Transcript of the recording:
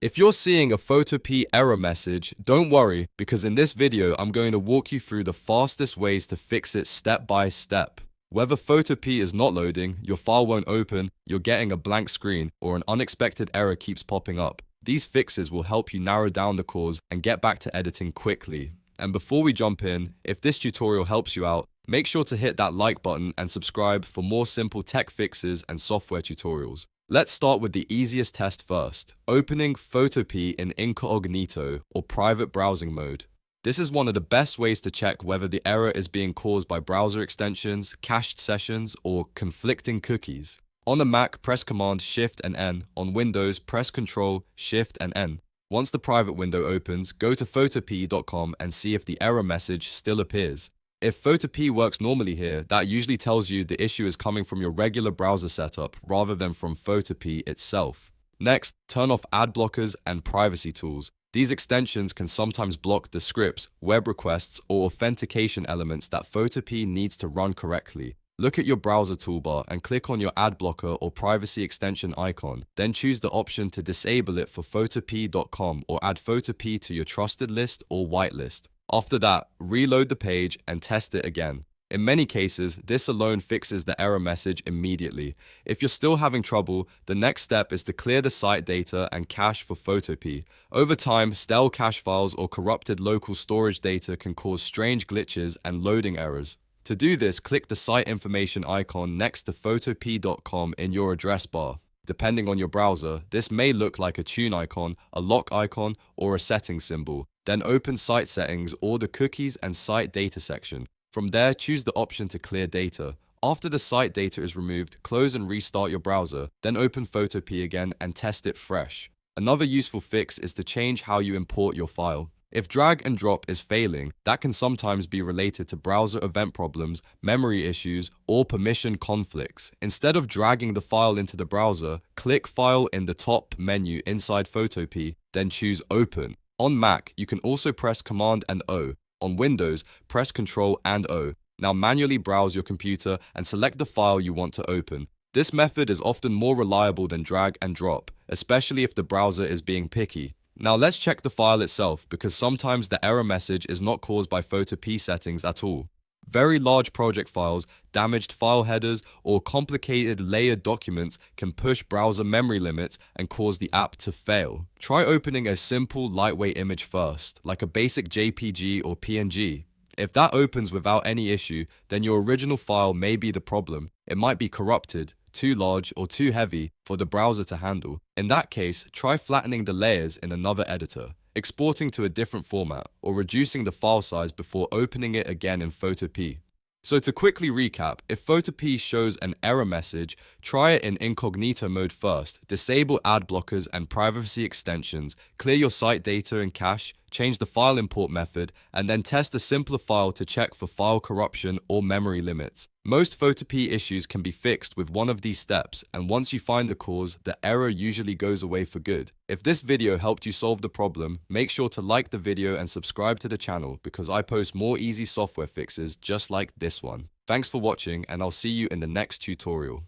If you're seeing a Photopea error message, don't worry, because in this video I'm going to walk you through the fastest ways to fix it step by step. Whether Photopea is not loading, your file won't open, you're getting a blank screen, or an unexpected error keeps popping up, these fixes will help you narrow down the cause and get back to editing quickly. And before we jump in, if this tutorial helps you out, make sure to hit that like button and subscribe for more simple tech fixes and software tutorials. Let's start with the easiest test first, opening Photopea in Incognito or private browsing mode. This is one of the best ways to check whether the error is being caused by browser extensions, cached sessions, or conflicting cookies. On a Mac, press Command Shift and N. On Windows, press Ctrl Shift and N. Once the private window opens, go to photopea.com and see if the error message still appears. If Photopea works normally here, that usually tells you the issue is coming from your regular browser setup rather than from Photopea itself. Next, turn off ad blockers and privacy tools. These extensions can sometimes block the scripts, web requests, or authentication elements that Photopea needs to run correctly. Look at your browser toolbar and click on your ad blocker or privacy extension icon. Then choose the option to disable it for photopea.com or add Photopea to your trusted list or whitelist. After that, reload the page and test it again. In many cases, this alone fixes the error message immediately. If you're still having trouble, the next step is to clear the site data and cache for Photopea. Over time, stale cache files or corrupted local storage data can cause strange glitches and loading errors. To do this, click the site information icon next to photopea.com in your address bar. Depending on your browser, this may look like a tune icon, a lock icon, or a settings symbol. Then open Site Settings or the Cookies and Site Data section. From there, choose the option to clear data. After the site data is removed, close and restart your browser. Then open Photopea again and test it fresh. Another useful fix is to change how you import your file. If drag and drop is failing, that can sometimes be related to browser event problems, memory issues, or permission conflicts. Instead of dragging the file into the browser, click File in the top menu inside Photopea, then choose Open. On Mac, you can also press Command and O. On Windows, press Ctrl and O. Now manually browse your computer and select the file you want to open. This method is often more reliable than drag and drop, especially if the browser is being picky. Now let's check the file itself, because sometimes the error message is not caused by Photopea settings at all. Very large project files, damaged file headers, or complicated layered documents can push browser memory limits and cause the app to fail. Try opening a simple, lightweight image first, like a basic JPG or PNG. If that opens without any issue, then your original file may be the problem. It might be corrupted, too large, or too heavy for the browser to handle. In that case, try flattening the layers in another editor, exporting to a different format, or reducing the file size before opening it again in Photopea. So to quickly recap, if Photopea shows an error message, try it in incognito mode first, disable ad blockers and privacy extensions, clear your site data and cache, change the file import method, and then test a simpler file to check for file corruption or memory limits. Most Photopea issues can be fixed with one of these steps, and once you find the cause, the error usually goes away for good. If this video helped you solve the problem, make sure to like the video and subscribe to the channel, because I post more easy software fixes just like this one. Thanks for watching, and I'll see you in the next tutorial.